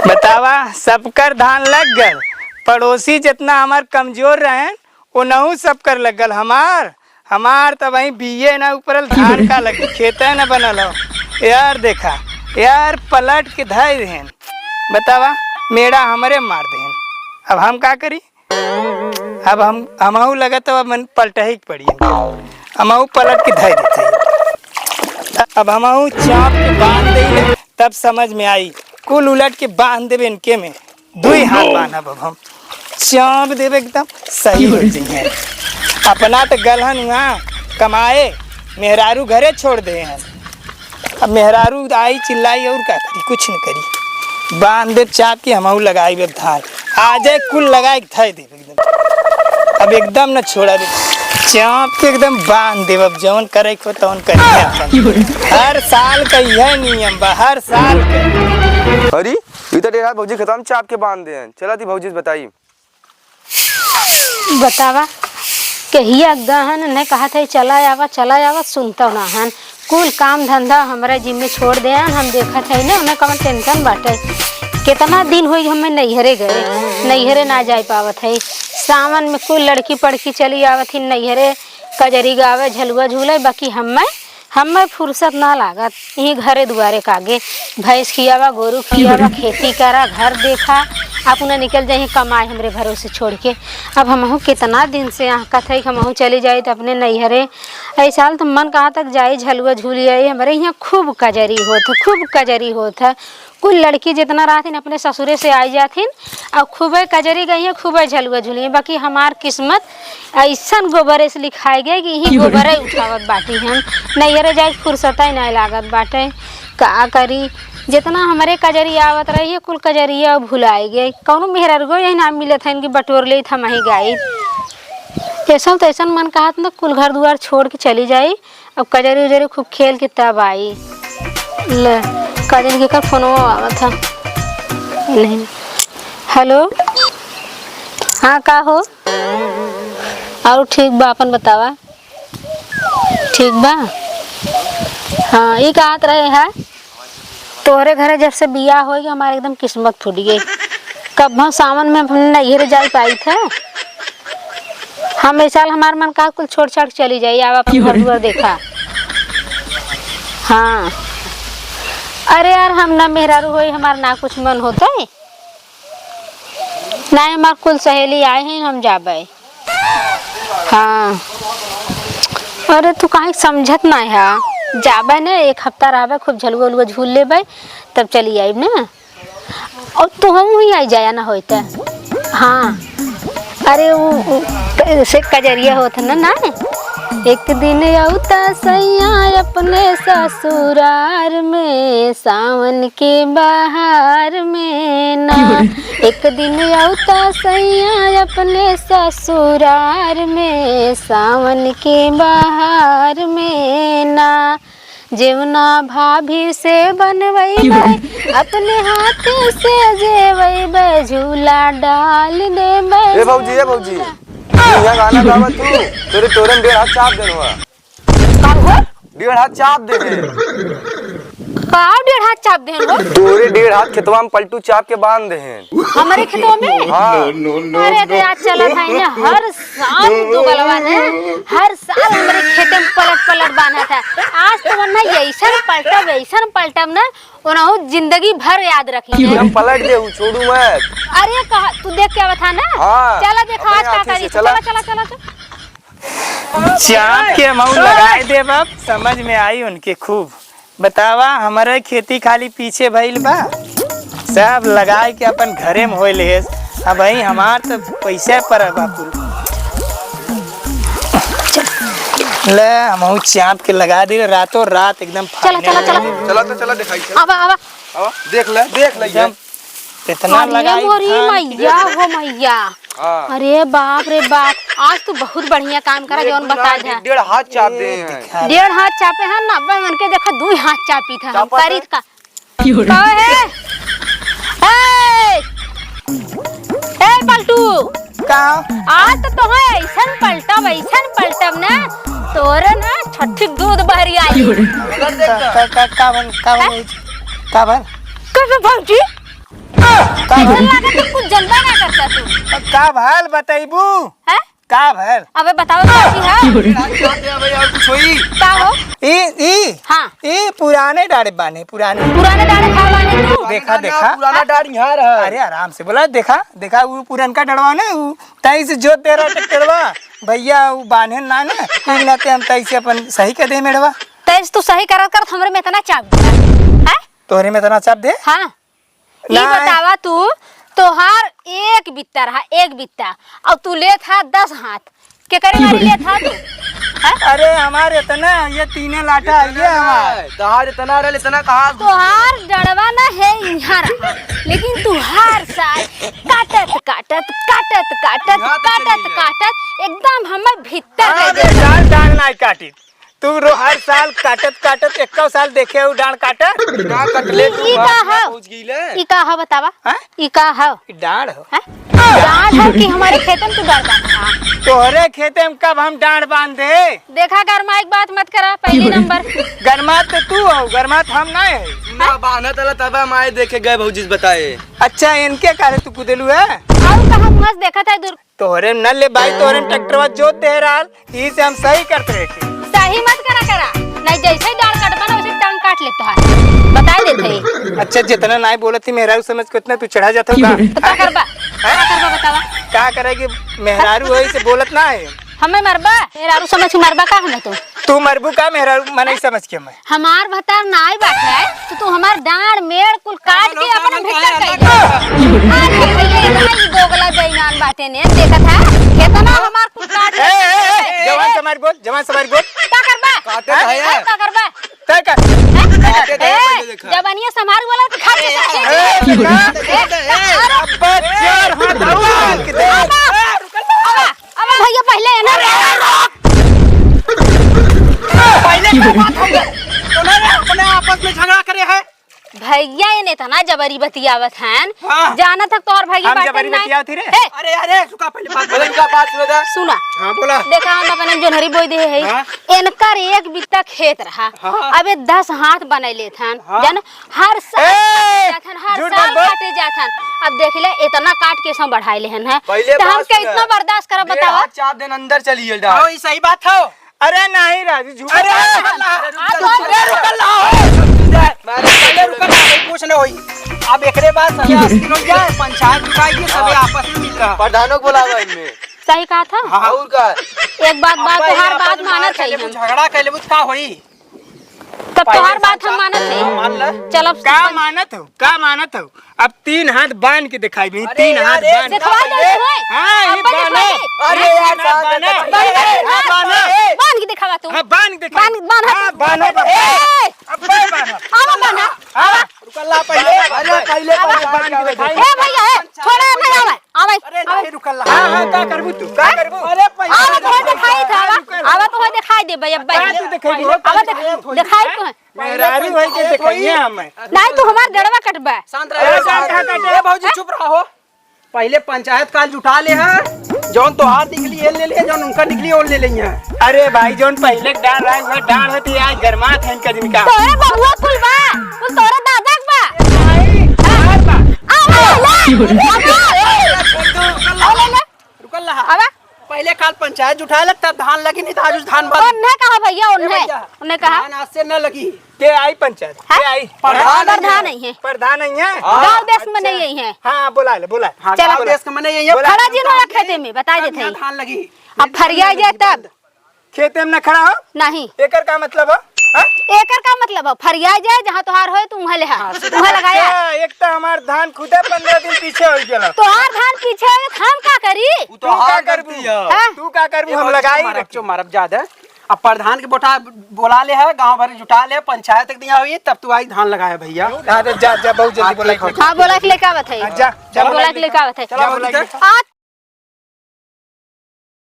बतावा सबकर धान लग गल, पड़ोसी जितना हमार कमजोर रहे उनहू सबकर लग गल। हमार तो वही बीए न ऊपर धान का लगी खेते न बनल हो यार। देखा यार पलट के धय देहन, बतावा मेरा हमरे मार देहन। अब हम का करी? अब हमहू लगा तो अब पलट ही पड़ी, हमहू पलट के धय देते। अब हमहू चाप के बांध दे तब समझ में आई। कुल उलट के बांध देवे इनके में, दुई हाथ बांधब। अब हम चाप देवे एकदम सही हो जाए। अपना तो गलहन वहाँ कमाए, मेहरारू घरे छोड़ दे हैं। अब मेहरारू आई चिल्लाई और क्या करी? कुछ नहीं करी, बांध दे चाप के हमहू लगाई अब धान आ जाए कुल लगाए धय दे एकदम। अब एकदम न छोड़ा दे, चाप के एकदम बांध दे। अब जौन करे को तौन करिए। हर साल का यह नियम बा, हर साल का। अरे इधर डेढ़ भौजी खत्म चाप के बांध दे। चला थी भौजी बताई। बतावा कहिया गहन ने कहा था चला आवा सुनता ना हन। कुल काम धंधा हमारा जिम्मे छोड़ दे। हम देखा थे ना उन्हें कम टेंशन बाटे। कितना दिन हुई हमें नैहरे गए, नैहरे ना जा पावत है। सावन में कुल लड़की पड़की चली आवत ही नैहरे, कजरी गावे झलुआ झूले। बाकी हमें फुर्सत ना लागत। यही घरे दुआरे कागे भैंस खियावा गोरू खियावा खेती करा घर देखा। आप उन्हें निकल जाए कमाए हमरे भरोसे छोड़ के। अब हमहू कितना दिन से यहाँ कथ हमहू चली जाए तो अपने नैहरे। ऐसा तो मन कहाँ तक जाए झलुआ झूली आई। हमारे यहाँ खूब कजरी होता। कुल लड़की जितना रहती अपने ससुरे से आई जाथिन और खूबे कजरी गई है, खूबे झलुआ झूली है। बाकी हमार किस्मत ऐसा गोबरे से लिखाई गई कि यही गोबरे उठावत बाटी। हम नैहरे जाए फुर्सत ही नहीं लागत बाटे। का करी? जितना हमारे कजरी आवत रही है कुल कजरिया भुलाई गई। कौनो मेहरगो यही नाम मिले था इनकी बटोर ले था मही गाई। ऐसा तो ऐसा मन कहा ना कुल घर दुआर छोड़ के चली जाई। अब कजरी उजरी खूब खेल के तब आई। ले कजरी के फोन आवा था। नहीं हेलो हाँ का हो? और ठीक बा अपन बतावा। ठीक बा हाँ ये कहत रहे है तोहरे घरे जब से बियाह हो गया हमारे एकदम किस्मत फूट गई। कब हम सावन में हमने नैहरे जा पाई थे। हम इस साल हमार मन का कुल छोड़ छाड़ चली जाइए। आप अपने घर दुआर देखा। हाँ अरे यार हम ना मेहरारू हो हमारा ना कुछ मन होता है ना। हमार कुल सहेली आए हैं हम जाबे। हाँ अरे तू कहीं समझत ना है। जाबे ने एक हफ्ता रहबे खूब झलुआ उलुआ झूल लेबे तब चली आई ना। और तो हम ही आई जाया ना होता। हाँ अरे वो से कजरिया होता ना एक दिन औता सैया अपने ससुरार में सावन के बहार में ना। एक दिन औता सैया अपने ससुरार में सावन के बहार में ना। जेवना भाभी से बनवैबे अपने हाथ से जेवैबे झूला डाल देबे। ए भौजी यहाँ गाना गावा तू। तेरे तोरन डेढ़ हाथ चाप देनुआ। डेढ़ हाथ चाप दे का डेढ़ हाथ चाप दे हो? तोरे डेढ़ हाथ खेतवा में पलटू चाप के बांध दे हैं। हमारे खेतवा में? हाँ। अरे तो आज चला था इन्हें हर साल दो गलवा ने हर साल हमारे खेते में पलट बांधा था। आज तो वरना ऐसा पलटब ना उन्हें जिंदगी भर याद रखी है। हम पलट दे छोड़ू मत। अरे कहा तू देख के बता ना। हाँ। चला देखा आज का करी। चला चाप के हमहू लगाए दे। अब समझ में आई उनके खूब। बतावा हमारे खेती खाली पीछे भइल बा, सब लगाए के अपन घरे में होए ले। अब भाई हमार तो पैसे पर बाकुल ले हमहू चाप के लगा दे रातों रात एकदम। चला दिखाई। अब देख ले इतना लगाई मैया। अरे बाप रे बाप आज तो बहुत बढ़िया काम करा जौन बता जा। डेढ़ हाथ चाप दे हैं। डेढ़ हाथ चापे हैं ना मन के देखा दो हाथ चापी था हम करी का है। ए पलटू का आज तो है ऐसा पलटा छठी दूध बहरी आई का भल कैसे भौजी ऐसा लगा तो कुछ जनबा ना करता तू का भल बताइबू हैं का भल अबे बताओ कैसी है और कुछ होई का हो ई हाँ ई पुराने डाड़े बाने पुराने पुराने दाड़े खावाने तू देखा देखा पुराना डाड़ी यहाँ रहा। अरे आराम से बोला देखा देखा वो पुरनका डड़वा ना वो तई से जोत दे रहा ट्रैक्टरवा भैया वो बांधे ना ना कुल ना ते हम तई से अपन सही कर दे मेड़वा तेज तू सही करत हमरे में इतना चाप दिया है तोहरे में तना चाप दे हाँ ये नहीं। बतावा तू तोहार एक बित्ता रहा एक बित्ता और तू ले था 10 हाथ के करे वाली ले था तू हैं? अरे हमारे इतना ये तीने लाटा ये हमार तहार इतना रहा इतना कहा तोहार डड़वा ना है यहाँ रहा लेकिन तू हर साल काटत काटत काटत काटत यहाँ तक काटत चली है। काटत एकदम हमर भीतर अरे दे दे डांड डांड ना काटी तू हर साल काटत काटत 21 साल देखे हो डांड काटत ना कटले ई का है पहुंच गईले। ई का है बतावा हैं? ई का है डांड हो हैं? डांट है कि हमारे खेत में तू डर था तोहरे खेते में कब हम डांड बांधे देखा गरमा एक बात मत करा पहली नंबर गरमात तो तू हो गरमात हम ना है ना बाना तला तब हम आए देखे गए भौजी से बताए। अच्छा इनके कारे तू कुदेलू है और कहा मुहस देखा था दूर तोहरे न ले भाई तोहरे ट्रैक्टरवा जोत दे रहा ई से हम सही करते रहे थे सही मत करा नहीं जैसे डाल कटबा ना वैसे टांग काट ले तोहार बता देते अच्छा जितना नहीं बोलत थी मेहरारू समझ के उतना तू चढ़ा जाता तो क्या करबा बतावा क्या करेगी मेहरारू है से बोलत ना है हमें मरबा मेरारू समझ के मरबा का हमें तू मरबू का मेहरारू मैं नहीं समझ के मैं हमार भतार नाई बाटे है तो तू हमार डांड मेड़ कुल काट के अपना भीतर कर अरे भैया इतना ही दोगला बेईमान बाटे ने देखा था कितना हमार कुल काट के जवान समारी बोल का करबा काटे है का करबा तय कर काटे थे पहले देखा। जवानिया संभार वाला तो खा के अब्बा चार हाथ डाल के दे अब भैया पहले है ना पहले क्या बात हो गई तूने अपने आपस में झगड़ा करे है भैया ये नेता ना जबरी बतियावत हैं हाँ। जाना तक तोर भैया हम बाटे जबरी नहीं। बतियावत ही रे। ए, अरे अरे सुका पहले बात बदल का बात सुना था। सुना हां बोला देखा हम अपने जोनहरी बोई दे है हाँ। इनकर एक बित्ता खेत रहा हाँ। अबे 10 हाथ बनैले थन हाँ। जान हर साल ए, जाथन हर झूठ साल मत बोल। काटे जाथन अब देख ले इतना काट के सब बढ़ाइले हन है पहले तो हम बात के सुना। इतना बर्दाश्त करब बतावा 4 दिन अंदर चलिए डाल। ओ ये सही बात हो अरे नहीं राजू झूठ अरे पहले रुकल कुछ नहीं होई अब एकरे बाद सभी अस्तिनो जाए पंचायत जुटाई सभी आपस में मिल रहा प्रधानों को बुलावा इनमें। सही कहा था और का एक बात तो हर बात मानत है हम झगड़ा कैले बुझ का होई तब तो हर बात हम मानत है चल अब का मानत हो अब 3 हाथ बांध के दिखाई भी 3 हाथ बांध दिखवा दे हां ये बांधो अरे यार बांध के दिखावा तू हां बांध के दिखा बांध बांधो अब बांधो आवा बांधा हां रुकल्ला पहले अरे पहले बांध के दिखाई ए भैया ए छोड़ा नहीं आवे आवे अरे नहीं रुकल्ला हां का करबू तू का करबू अरे आवा तो दिखाई था आवा तो दिखाई दे भैया तू दिखाई दे आवा दिखाई तो मेहरारू है के दिखाइए हमें नहीं तू हमार जड़वा कटबा शांत रहो ए भौजी चुप रहो पहले पंचायत काल जुटा ले है जौन तोहार निकली ये ले ले जौन उनका निकली और ले लेंगे अरे भाई जोन पहले डाल रहा है वह डाल होती है आज गरमात है इनका जिनका तोरे बबुआ कुल बा कुल तोरे दादा बा रुकल रहा आवा पहले काल पंचायत जुटा ले तब धान लगी नहीं तो आज उस धान बंद उन्हें कहा भैया उन्हें कहा धान आज से न लगी के आई पंचायत के आई प्रधान नहीं है प्रधान नहीं है गाँव देश में नहीं यही है हाँ बोला हाँ चलो। गाँव देश के मने यही बोला। खड़ा जी ना खेते में बता देते हैं धान लगी अब फरिया जाए तब खेते में न खड़ा हो नहीं एकर का मतलब हो हाँ? एकर का मतलब है फरिया जाए जहाँ तोहार हो तुम ले तुम लगाया अच्छा, एक तो हमार धान खुदे 15 दिन पीछे हो गया तोहार धान पीछे है तो हम का करी तू तो हार करती है। हाँ? तू का करबू हम लगाई रखो मारब ज्यादा अब प्रधान के बोटा बोला ले है गांव भर जुटा ले पंचायत तक दिया हुई तब तू आई धान लगाया भैया हाँ तो जा जा बहुत जल्दी बोला हाँ बोला के लेके आवत है जा जा बोला के लेके आवत है चला बोला आज